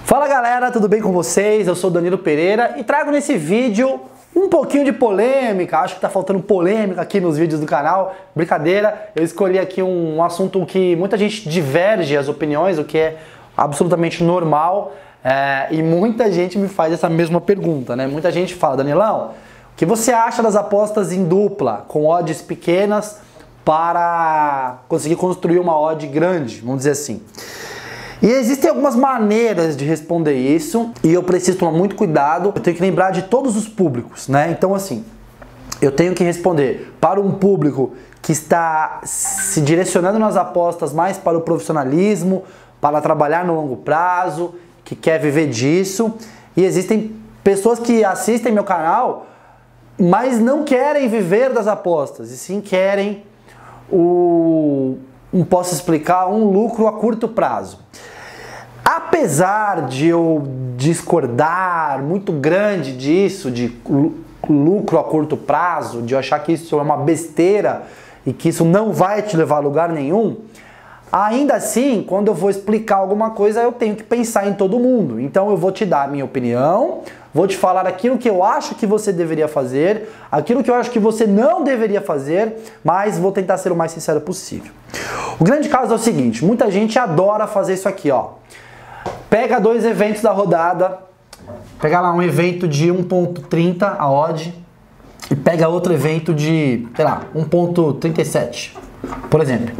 Fala galera, tudo bem com vocês? Eu sou o Danilo Pereira e trago nesse vídeo um pouquinho de polêmica. Acho que tá faltando polêmica aqui nos vídeos do canal. Brincadeira, eu escolhi aqui um assunto que muita gente diverge as opiniões, o que é absolutamente normal. E muita gente me faz essa mesma pergunta, né? Muita gente fala, Danilão, o que você acha das apostas em dupla, com odds pequenas, para conseguir construir uma odd grande, vamos dizer assim? E existem algumas maneiras de responder isso, e eu preciso tomar muito cuidado, eu tenho que lembrar de todos os públicos, né? Então assim, eu tenho que responder para um público que está se direcionando nas apostas mais para o profissionalismo, para trabalhar no longo prazo, que quer viver disso, e existem pessoas que assistem meu canal, mas não querem viver das apostas, e sim querem posso explicar, um lucro a curto prazo. Apesar de eu discordar muito grande disso, de lucro a curto prazo, de eu achar que isso é uma besteira e que isso não vai te levar a lugar nenhum, ainda assim, quando eu vou explicar alguma coisa, eu tenho que pensar em todo mundo. Então eu vou te dar a minha opinião, vou te falar aquilo que eu acho que você deveria fazer, aquilo que eu acho que você não deveria fazer, mas vou tentar ser o mais sincero possível. O grande caso é o seguinte, muita gente adora fazer isso aqui, ó. Pega dois eventos da rodada, pega lá um evento de 1.30 a odd e pega outro evento de, sei lá, 1.37, por exemplo.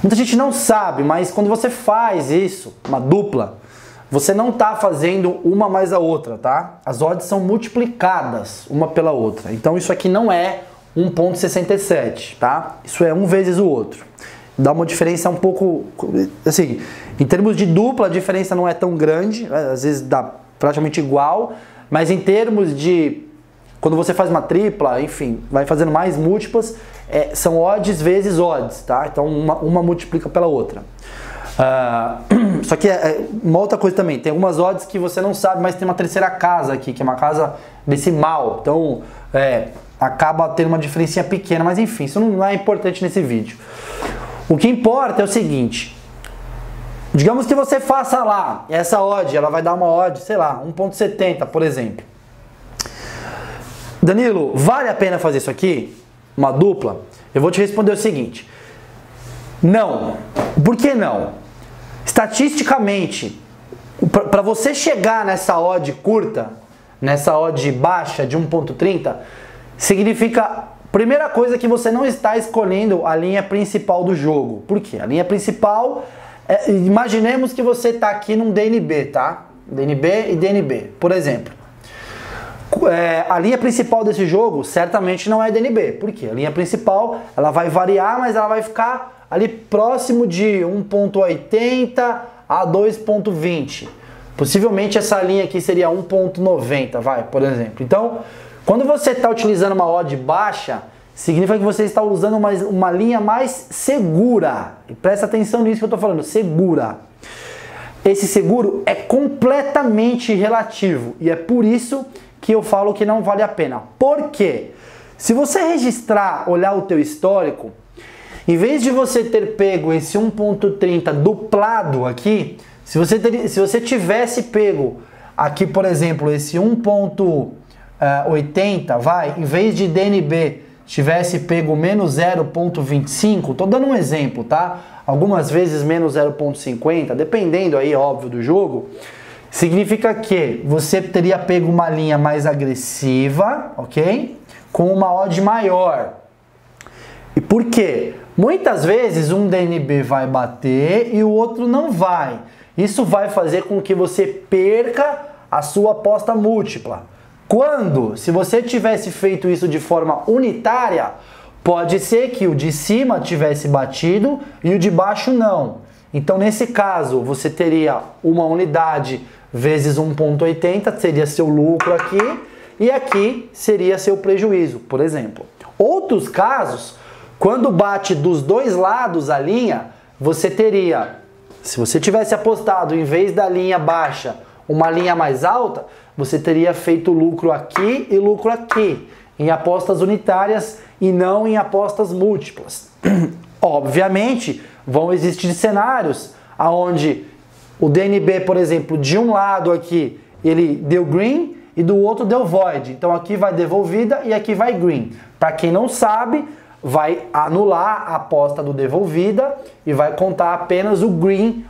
Muita gente não sabe, mas quando você faz isso, uma dupla, você não está fazendo uma mais a outra, tá? As odds são multiplicadas uma pela outra. Então isso aqui não é 1.67, tá? Isso é um vezes o outro. Dá uma diferença um pouco, assim, em termos de dupla a diferença não é tão grande, às vezes dá praticamente igual, mas em termos de, quando você faz uma tripla, enfim, vai fazendo mais múltiplas, são odds vezes odds, tá? Então uma multiplica pela outra. Só que uma outra coisa também, tem algumas odds que você não sabe, mas tem uma terceira casa aqui, que é uma casa decimal, então acaba tendo uma diferencinha pequena, mas enfim, isso não é importante nesse vídeo. O que importa é o seguinte, digamos que você faça lá, essa odd, ela vai dar uma odd, sei lá, 1.70, por exemplo. Danilo, vale a pena fazer isso aqui? Uma dupla? Eu vou te responder o seguinte, não. Por que não? Estatisticamente, para você chegar nessa odd curta, nessa odd baixa de 1.30, significa, primeira coisa, que você não está escolhendo a linha principal do jogo. Por quê? A linha principal, imaginemos que você está aqui num DNB, tá? DNB e DNB, por exemplo. A linha principal desse jogo certamente não é DNB. Por quê? A linha principal, ela vai variar, mas ela vai ficar ali próximo de 1.80 a 2.20. Possivelmente essa linha aqui seria 1.90, vai, por exemplo. Então, quando você está utilizando uma odd baixa, significa que você está usando uma linha mais segura. E presta atenção nisso que eu estou falando, segura. Esse seguro é completamente relativo e é por isso que eu falo que não vale a pena. Por quê? Se você registrar, olhar o teu histórico, em vez de você ter pego esse 1.30 duplado aqui, se você tivesse pego aqui, por exemplo, esse 1.80, vai, em vez de DNB, tivesse pego menos 0.25, tô dando um exemplo, tá? Algumas vezes menos 0.50, dependendo aí, óbvio, do jogo, significa que você teria pego uma linha mais agressiva, ok? Com uma odd maior. E por quê? Muitas vezes um DNB vai bater e o outro não vai. Isso vai fazer com que você perca a sua aposta múltipla. Quando, se você tivesse feito isso de forma unitária, pode ser que o de cima tivesse batido e o de baixo não. Então nesse caso você teria uma unidade vezes 1.80, seria seu lucro aqui, e aqui seria seu prejuízo, por exemplo. Outros casos, quando bate dos dois lados a linha, você teria, se você tivesse apostado em vez da linha baixa, uma linha mais alta, você teria feito lucro aqui e lucro aqui, em apostas unitárias e não em apostas múltiplas. Obviamente, vão existir cenários onde o DNB, por exemplo, de um lado aqui ele deu green e do outro deu void. Então aqui vai devolvida e aqui vai green. Para quem não sabe, vai anular a aposta do devolvida e vai contar apenas o green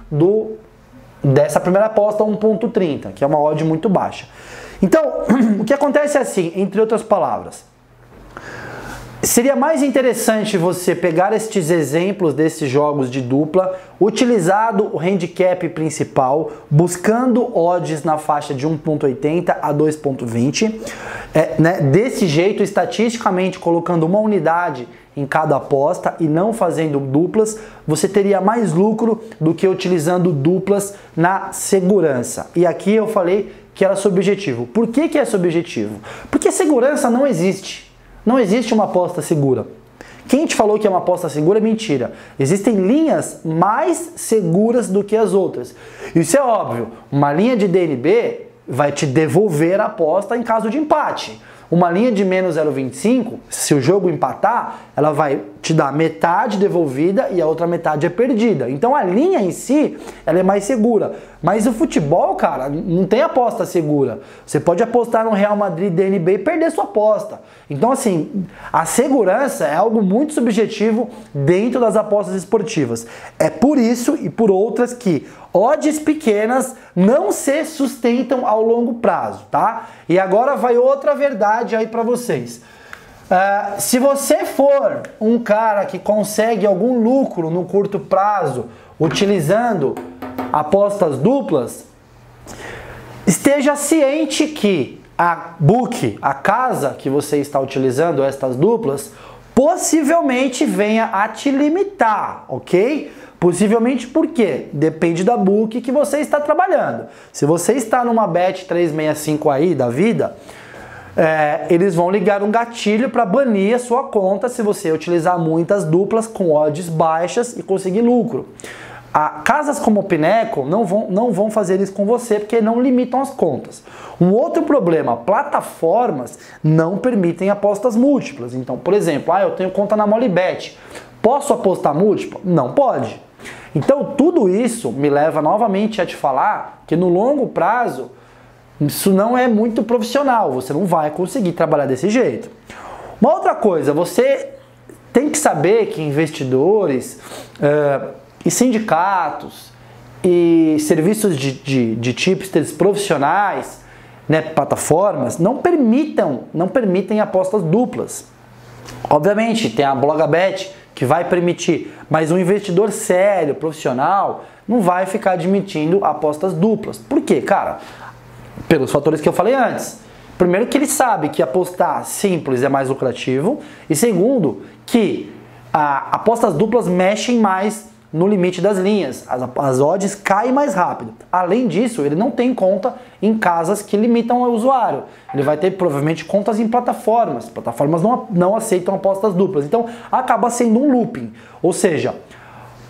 dessa primeira aposta 1.30, que é uma odd muito baixa. Então, o que acontece é assim, entre outras palavras, seria mais interessante você pegar estes exemplos desses jogos de dupla, utilizado o handicap principal, buscando odds na faixa de 1.80 a 2.20, né? Desse jeito, estatisticamente, colocando uma unidade em cada aposta e não fazendo duplas, você teria mais lucro do que utilizando duplas na segurança. E aqui eu falei que era subjetivo. Por que é subjetivo? Porque segurança não existe. Não existe uma aposta segura. Quem te falou que é uma aposta segura é mentira. Existem linhas mais seguras do que as outras. Isso é óbvio. Uma linha de DNB vai te devolver a aposta em caso de empate. Uma linha de menos 0,25, se o jogo empatar, ela vai te dar metade devolvida e a outra metade é perdida. Então a linha em si, ela é mais segura. Mas o futebol, cara, não tem aposta segura. Você pode apostar no Real Madrid DNB e perder sua aposta. Então assim, a segurança é algo muito subjetivo dentro das apostas esportivas. É por isso e por outras que odds pequenas não se sustentam ao longo prazo, tá? E agora vai outra verdade aí para vocês. Se você for um cara que consegue algum lucro no curto prazo utilizando apostas duplas, esteja ciente que a book, a casa que você está utilizando estas duplas, possivelmente venha a te limitar, ok? Possivelmente por quê? Depende da book que você está trabalhando. Se você está numa bet 365 aí da vida, eles vão ligar um gatilho para banir a sua conta se você utilizar muitas duplas com odds baixas e conseguir lucro. Casas como o Pinnacle não vão fazer isso com você porque não limitam as contas. Um outro problema, plataformas não permitem apostas múltiplas. Então, por exemplo, eu tenho conta na Molibet, posso apostar múltipla? Não pode. Então, tudo isso me leva novamente a te falar que no longo prazo, isso não é muito profissional, você não vai conseguir trabalhar desse jeito. Uma outra coisa, você tem que saber que investidores e sindicatos e serviços de tipsters profissionais, né, plataformas, não permitem apostas duplas. Obviamente, tem a Blogabet que vai permitir, mas um investidor sério, profissional, não vai ficar admitindo apostas duplas. Por quê, cara? Pelos fatores que eu falei antes. Primeiro que ele sabe que apostar simples é mais lucrativo e segundo que apostas duplas mexem mais no limite das linhas, as odds caem mais rápido. Além disso, ele não tem conta em casas que limitam o usuário. Ele vai ter provavelmente contas em plataformas. Plataformas não aceitam apostas duplas. Então acaba sendo um looping. Ou seja,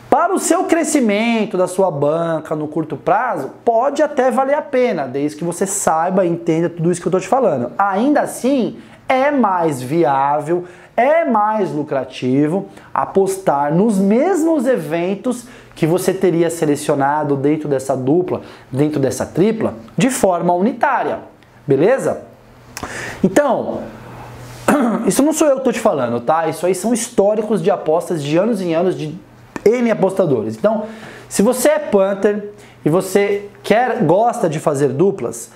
para o seu crescimento da sua banca no curto prazo, pode até valer a pena, desde que você saiba e entenda tudo isso que eu estou te falando. Ainda assim, é mais viável, é mais lucrativo apostar nos mesmos eventos que você teria selecionado dentro dessa dupla, dentro dessa tripla, de forma unitária, beleza? Então, isso não sou eu que estou te falando, tá? Isso aí são históricos de apostas de anos em anos de N apostadores. Então, se você é punter e você gosta de fazer duplas,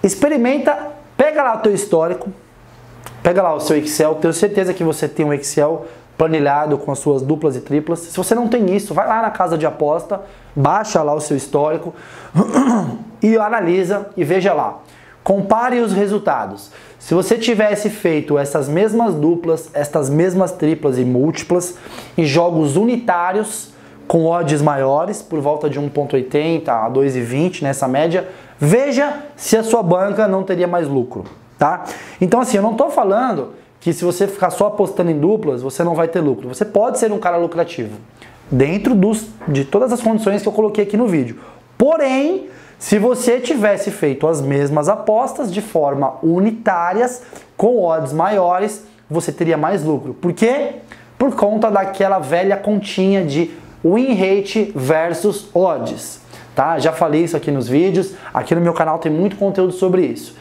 experimenta, pega lá o teu histórico, pega lá o seu Excel, tenho certeza que você tem um Excel planilhado com as suas duplas e triplas. Se você não tem isso, vai lá na casa de aposta, baixa lá o seu histórico e analisa e veja lá. Compare os resultados. Se você tivesse feito essas mesmas duplas, estas mesmas triplas e múltiplas em jogos unitários com odds maiores, por volta de 1.80 a 2.20 nessa média, veja se a sua banca não teria mais lucro. Tá? Então assim, eu não estou falando que se você ficar só apostando em duplas, você não vai ter lucro. Você pode ser um cara lucrativo, dentro de todas as condições que eu coloquei aqui no vídeo. Porém, se você tivesse feito as mesmas apostas de forma unitárias, com odds maiores, você teria mais lucro. Por quê? Por conta daquela velha continha de win rate versus odds. tá? Já falei isso aqui nos vídeos, aqui no meu canal tem muito conteúdo sobre isso.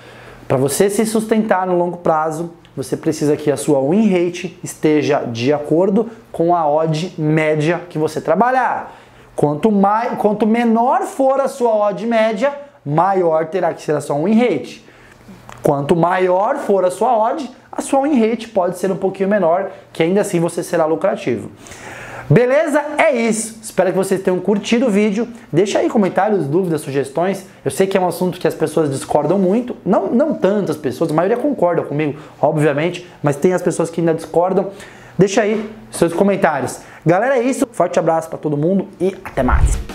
Para você se sustentar no longo prazo, você precisa que a sua win rate esteja de acordo com a odd média que você trabalhar. Quanto menor for a sua odd média, maior terá que ser a sua win rate. Quanto maior for a sua win rate pode ser um pouquinho menor, que ainda assim você será lucrativo. Beleza? É isso. Espero que vocês tenham curtido o vídeo. Deixa aí comentários, dúvidas, sugestões. Eu sei que é um assunto que as pessoas discordam muito. Não tantas pessoas, a maioria concorda comigo, obviamente, mas tem as pessoas que ainda discordam. Deixa aí seus comentários. Galera, é isso. Forte abraço para todo mundo e até mais.